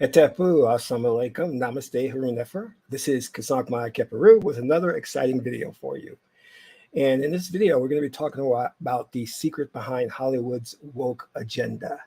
Etapu, assalamu alaikum, namaste, harunefer. This is Qesankh Keperu with another exciting video for you. And in this video, we're going to be talking about the secret behind Hollywood's woke agenda.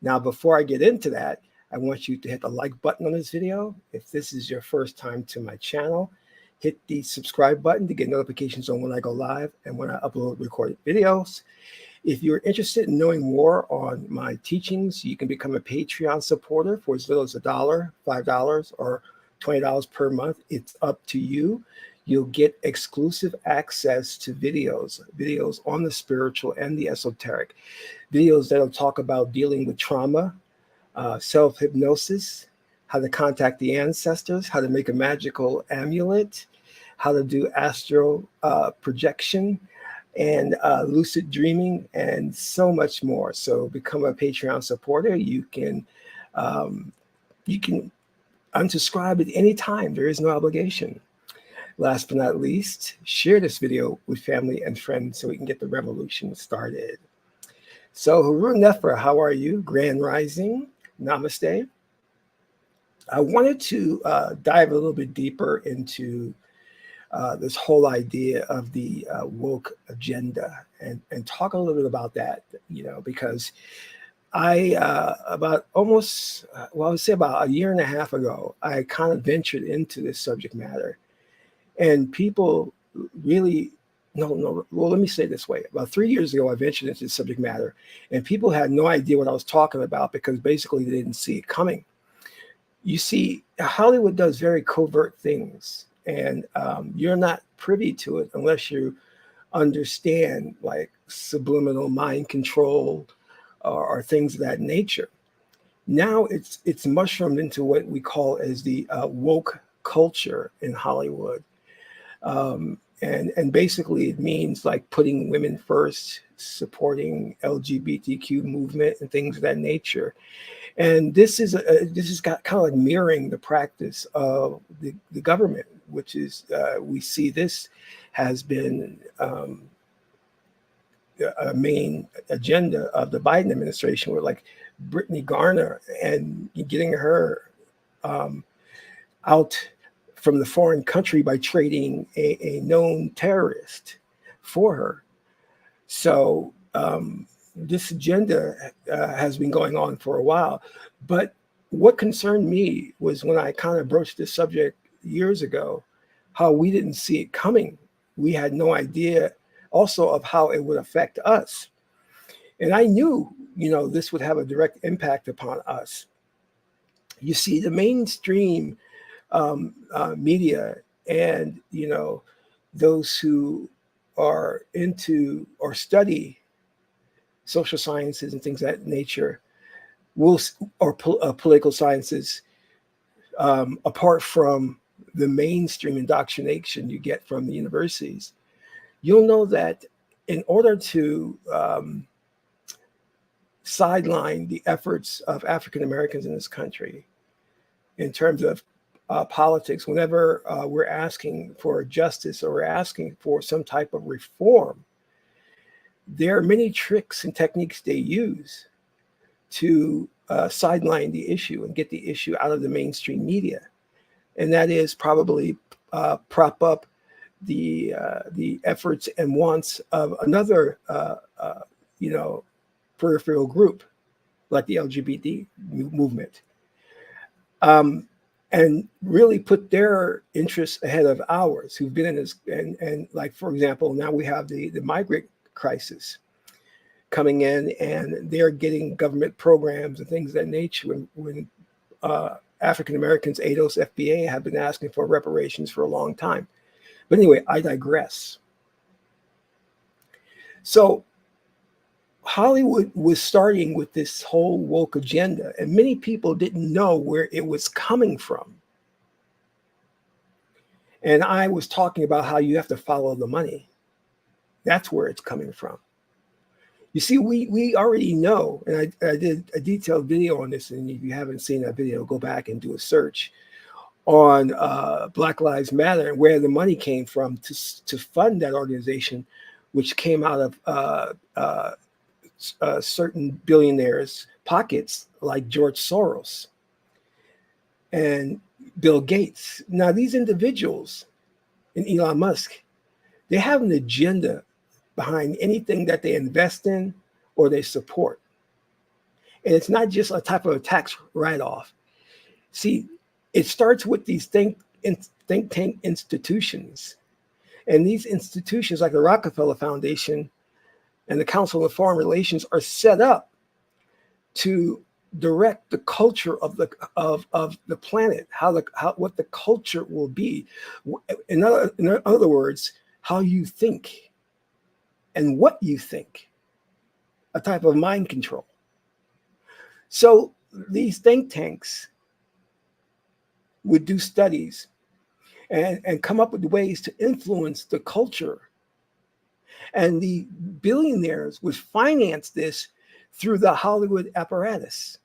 Now, before I get into that, I want you to hit the like button on this video. If this is your first time to my channel, hit the subscribe button to get notifications on when I go live and when I upload recorded videos. If you're interested in knowing more on my teachings, you can become a Patreon supporter for as little as $1, $5, or $20 per month. It's up to you. You'll get exclusive access to videos on the spiritual and the esoteric, videos that'll talk about dealing with trauma, self-hypnosis, how to contact the ancestors, how to make a magical amulet, how to do astral projection, and lucid dreaming, and so much more. So become a Patreon supporter. You can unsubscribe at any time. There is no obligation. Last but not least, share this video with family and friends so we can get the revolution started. So Haru Nefer, how are you? Grand Rising, namaste. I wanted to dive a little bit deeper into this whole idea of the woke agenda and talk a little bit about that, because I, about almost, I would say about a year and a half ago, I kind of ventured into this subject matter, and people really, well, let me say it this way. About 3 years ago, I ventured into this subject matter, and people had no idea what I was talking about because basically they didn't see it coming. You see, Hollywood does very covert things, and you're not privy to it unless you understand like subliminal mind control or things of that nature. Now it's mushroomed into what we call as the woke culture in Hollywood. And basically it means like putting women first, supporting LGBTQ movement and things of that nature. And this is got kind of like mirroring the practice of the government, which is we see this has been a main agenda of the Biden administration, with like Brittany Garner and getting her out from the foreign country by trading a known terrorist for her. So this agenda has been going on for a while. But what concerned me was when I kind of broached this subject years ago, how we didn't see it coming. We had no idea also of how it would affect us. And I knew, this would have a direct impact upon us. You see, the mainstream media and, those who are into or study social sciences and things of that nature or political sciences, apart from the mainstream indoctrination you get from the universities, you'll know that in order to sideline the efforts of African Americans in this country in terms of politics, whenever we're asking for justice or we're asking for some type of reform, there are many tricks and techniques they use to sideline the issue and get the issue out of the mainstream media. And that is probably prop up the efforts and wants of another, peripheral group like the LGBT movement. And really put their interests ahead of ours, who've been in this. And like, for example, now we have the migrant crisis coming in, and they're getting government programs and things of that nature when African Americans, ADOS, FBA have been asking for reparations for a long time. But anyway, I digress. So Hollywood was starting with this whole woke agenda, and many people didn't know where it was coming from. And I was talking about how you have to follow the money. That's where it's coming from. You see, we already know, and I did a detailed video on this, and if you haven't seen that video, go back and do a search on Black Lives Matter and where the money came from to fund that organization, which came out of certain billionaires' pockets, like George Soros. and Bill Gates. Now, these individuals and Elon Musk, they have an agenda behind anything that they invest in or they support. And it's not just a type of a tax write-off. See, it starts with these think tank institutions. And these institutions, like the Rockefeller Foundation and the Council of Foreign Relations, are set up to direct the culture of the planet, what the culture will be. In other words, how you think and what you think, a type of mind control. So these think tanks would do studies and come up with ways to influence the culture. And the billionaires would finance this through the Hollywood apparatus.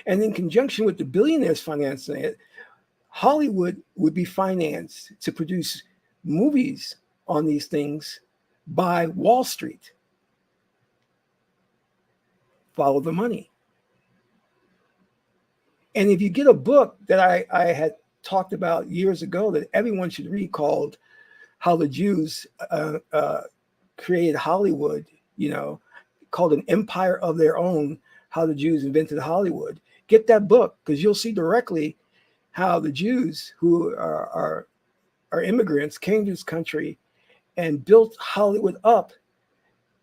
And in conjunction with the billionaires financing it, Hollywood would be financed to produce movies on these things by Wall Street. Follow the money. And if you get a book that I had talked about years ago that everyone should read, called How the Jews Created Hollywood, called An Empire of Their Own, How the Jews Invented Hollywood. Get that book, because you'll see directly how the Jews, who are immigrants, came to this country and built Hollywood up,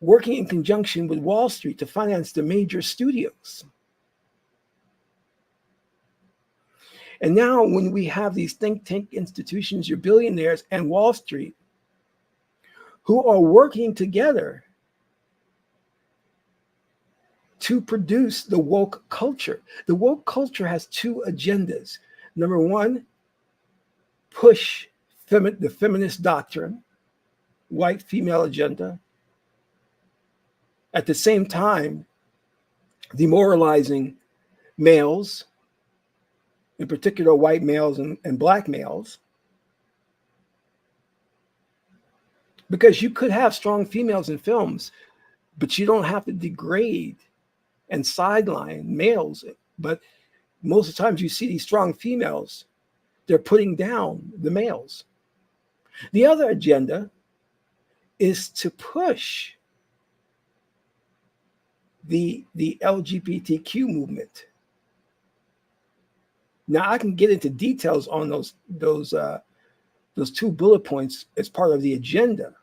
working in conjunction with Wall Street to finance the major studios. And now when we have these think tank institutions, your billionaires and Wall Street, who are working together to produce the woke culture. The woke culture has two agendas. Number one, push the feminist doctrine, white female agenda. At the same time, demoralizing males, in particular white males and black males. Because you could have strong females in films, but you don't have to degrade and sideline males. But most of the times you see these strong females, they're putting down the males. The other agenda is to push the LGBTQ movement. Now I can get into details on those two bullet points as part of the agenda,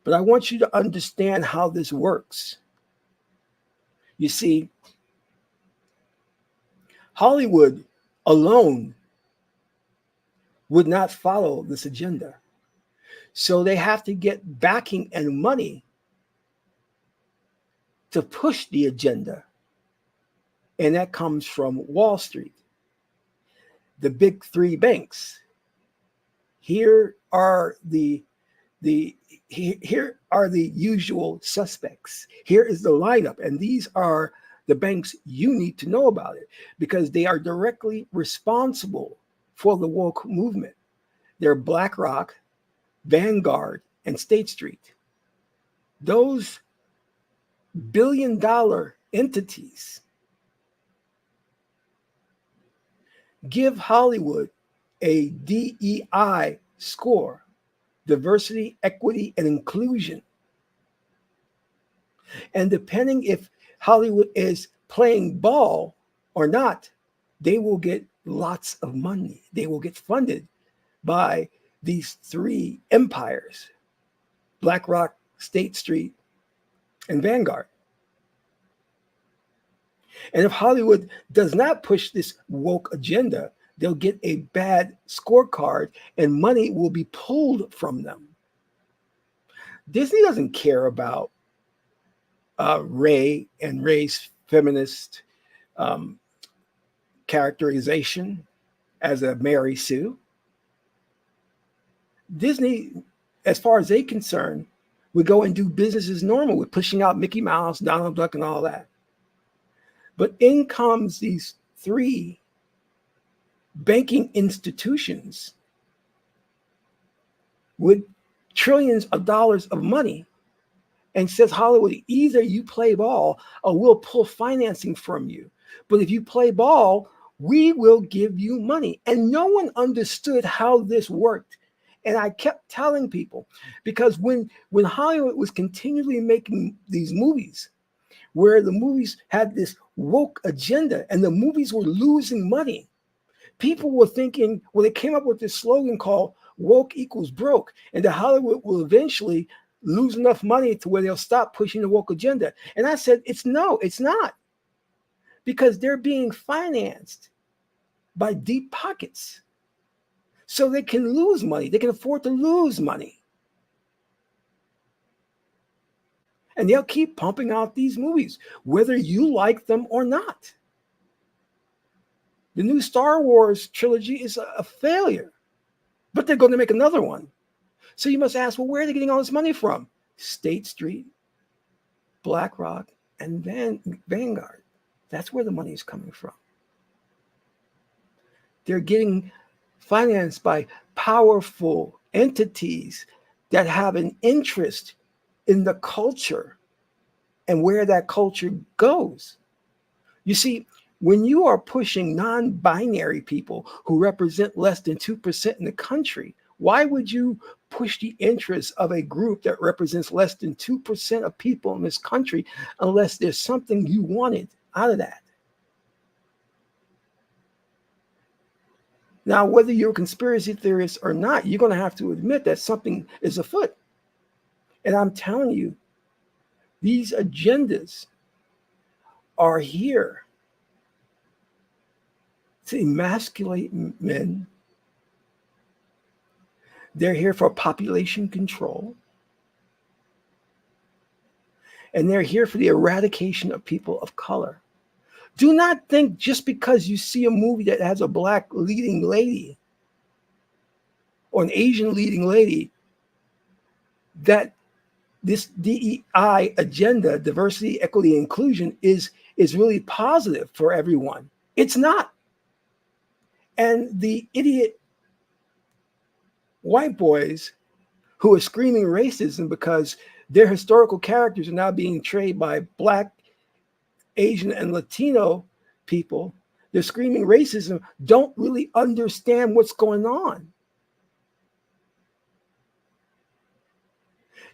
but I want you to understand how this works. You see, Hollywood alone would not follow this agenda. So they have to get backing and money to push the agenda. And that comes from Wall Street, the big three banks. Here are the usual suspects. Here is the lineup, and these are the banks you need to know about it, because they are directly responsible for the woke movement. They're BlackRock, Vanguard, and State Street. Those billion-dollar entities give Hollywood a DEI score, diversity, equity, and inclusion. And depending if Hollywood is playing ball or not, they will get lots of money. They will get funded by these three empires: BlackRock, State Street, and Vanguard. And if Hollywood does not push this woke agenda, they'll get a bad scorecard and money will be pulled from them. Disney doesn't care about Ray and Ray's feminist characterization as a Mary Sue. Disney, as far as they're concerned, would go and do business as normal with pushing out Mickey Mouse, Donald Duck, and all that. But in comes these three banking institutions with trillions of dollars of money and says, Hollywood, either you play ball or we'll pull financing from you. But if you play ball, we will give you money. And no one understood how this worked. And I kept telling people, because when Hollywood was continually making these movies, where the movies had this woke agenda and the movies were losing money, people were thinking, well, they came up with this slogan called woke equals broke, and that Hollywood will eventually lose enough money to where they'll stop pushing the woke agenda. And I said, it's not, because they're being financed by deep pockets. So they can lose money. They can afford to lose money. And they'll keep pumping out these movies, whether you like them or not. The new Star Wars trilogy is a failure, but they're going to make another one. So you must ask, well, where are they getting all this money from? State Street, BlackRock, and Vanguard. That's where the money is coming from. They're getting financed by powerful entities that have an interest in the culture and where that culture goes. You see, when you are pushing non-binary people who represent less than 2% in the country, why would you push the interests of a group that represents less than 2% of people in this country unless there's something you wanted out of that? Now, whether you're a conspiracy theorist or not, you're going to have to admit that something is afoot. And I'm telling you, these agendas are here to emasculate men. They're here for population control. And they're here for the eradication of people of color. Do not think just because you see a movie that has a black leading lady or an Asian leading lady that this DEI agenda, diversity, equity, inclusion, is really positive for everyone. It's not. And the idiot white boys who are screaming racism because their historical characters are now being portrayed by black, Asian, and Latino people, they're screaming racism, don't really understand what's going on.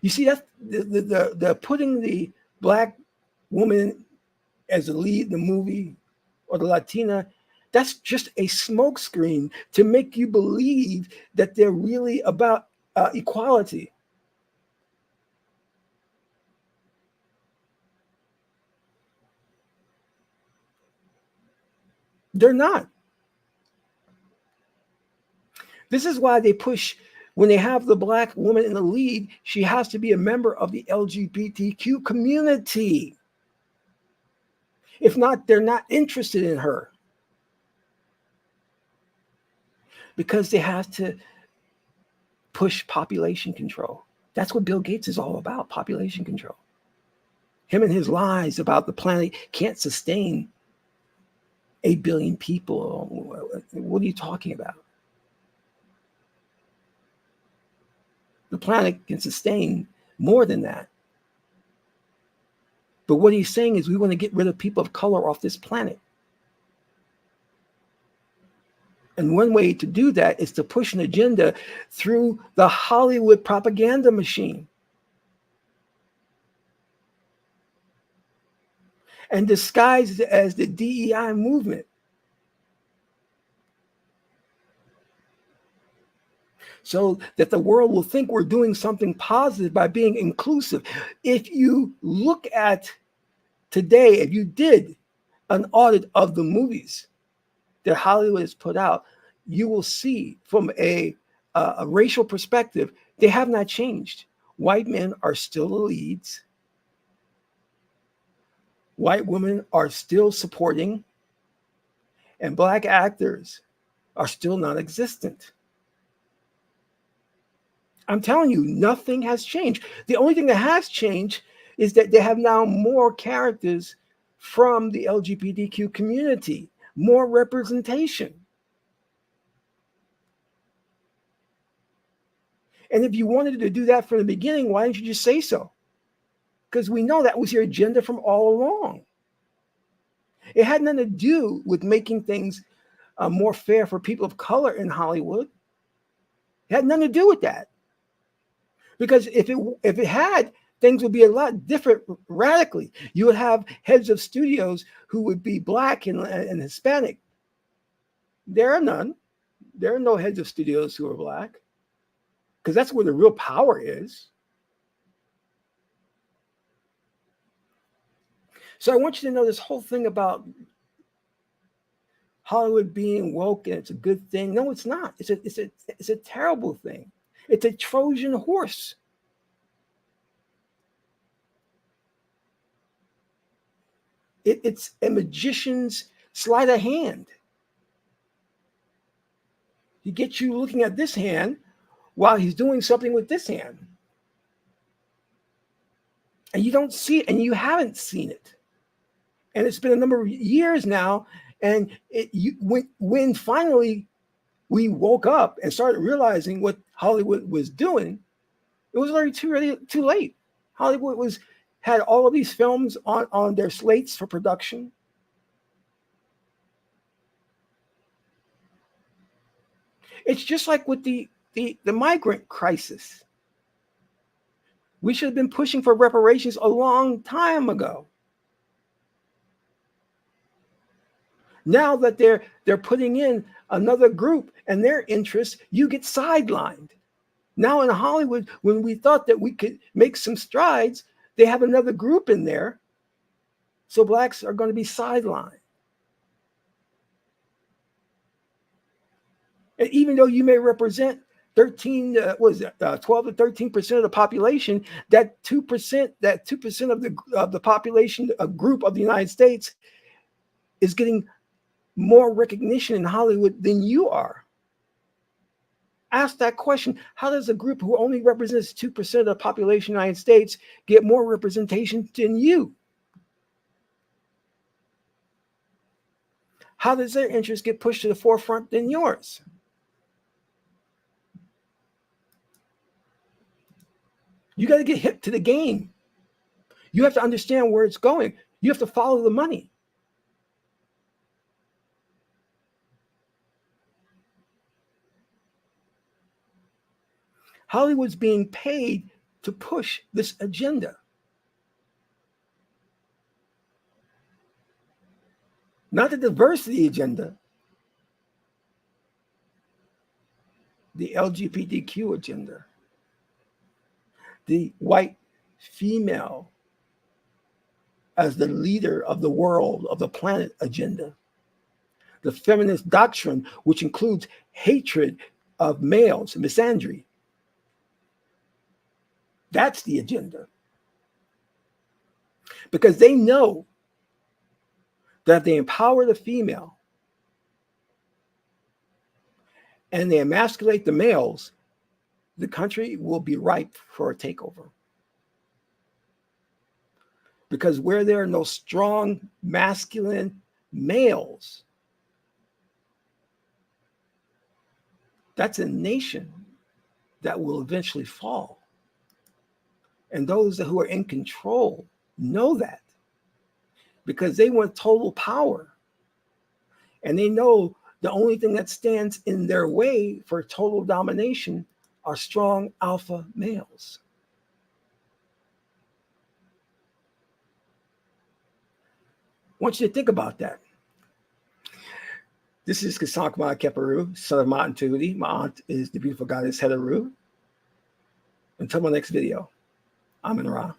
You see, that's the putting the black woman as the lead in the movie, or the Latina, that's just a smokescreen to make you believe that they're really about equality. They're not. This is why they push, when they have the black woman in the lead, she has to be a member of the LGBTQ community. If not, they're not interested in her. Because they have to push population control. That's what Bill Gates is all about, population control. Him and his lies about the planet can't sustain 8 billion people. What are you talking about? The planet can sustain more than that. But what he's saying is we want to get rid of people of color off this planet. And one way to do that is to push an agenda through the Hollywood propaganda machine. And disguised as the DEI movement. So that the world will think we're doing something positive by being inclusive. If you look at today, if you did an audit of the movies that Hollywood has put out, you will see from a racial perspective, they have not changed. White men are still the leads. White women are still supporting, and black actors are still non-existent. I'm telling you, nothing has changed. The only thing that has changed is that they have now more characters from the LGBTQ community, more representation. And if you wanted to do that from the beginning, why didn't you just say so? Because we know that was your agenda from all along. It had nothing to do with making things more fair for people of color in Hollywood. It had nothing to do with that. Because if it had, things would be a lot different radically. You would have heads of studios who would be Black and Hispanic. There are none. There are no heads of studios who are Black, because that's where the real power is. So I want you to know this whole thing about Hollywood being woke and it's a good thing. No, it's not. It's a terrible thing. It's a Trojan horse. It's a magician's sleight of hand. He gets you looking at this hand while he's doing something with this hand. And you don't see it, and you haven't seen it. And it's been a number of years now. And when finally we woke up and started realizing what Hollywood was doing, it was already too late. Hollywood had all of these films on their slates for production. It's just like with the migrant crisis. We should have been pushing for reparations a long time ago. Now that they're putting in another group and their interests, you get sidelined. Now in Hollywood, when we thought that we could make some strides, they have another group in there. So Blacks are going to be sidelined. And even though you may represent 12 to 13% of the population, that 2% of the population, a group of the United States, is getting more recognition in Hollywood than you are. Ask that question. How does a group who only represents 2% of the population of the United States get more representation than you? How does their interest get pushed to the forefront than yours? You got to get hip to the game. You have to understand where it's going. You have to follow the money. Hollywood's being paid to push this agenda. Not the diversity agenda, the LGBTQ agenda, the white female as the leader of the world, of the planet agenda, the feminist doctrine, which includes hatred of males, misandry. That's the agenda. Because they know that if they empower the female and they emasculate the males, the country will be ripe for a takeover. Because where there are no strong masculine males, that's a nation that will eventually fall. And those who are in control know that, because they want total power. And they know the only thing that stands in their way for total domination are strong alpha males. I want you to think about that. This is Qesankh Ma Keperu, son of Ma'at Tuti. My aunt is the beautiful goddess Heteru. Until my next video, I'm in Ra.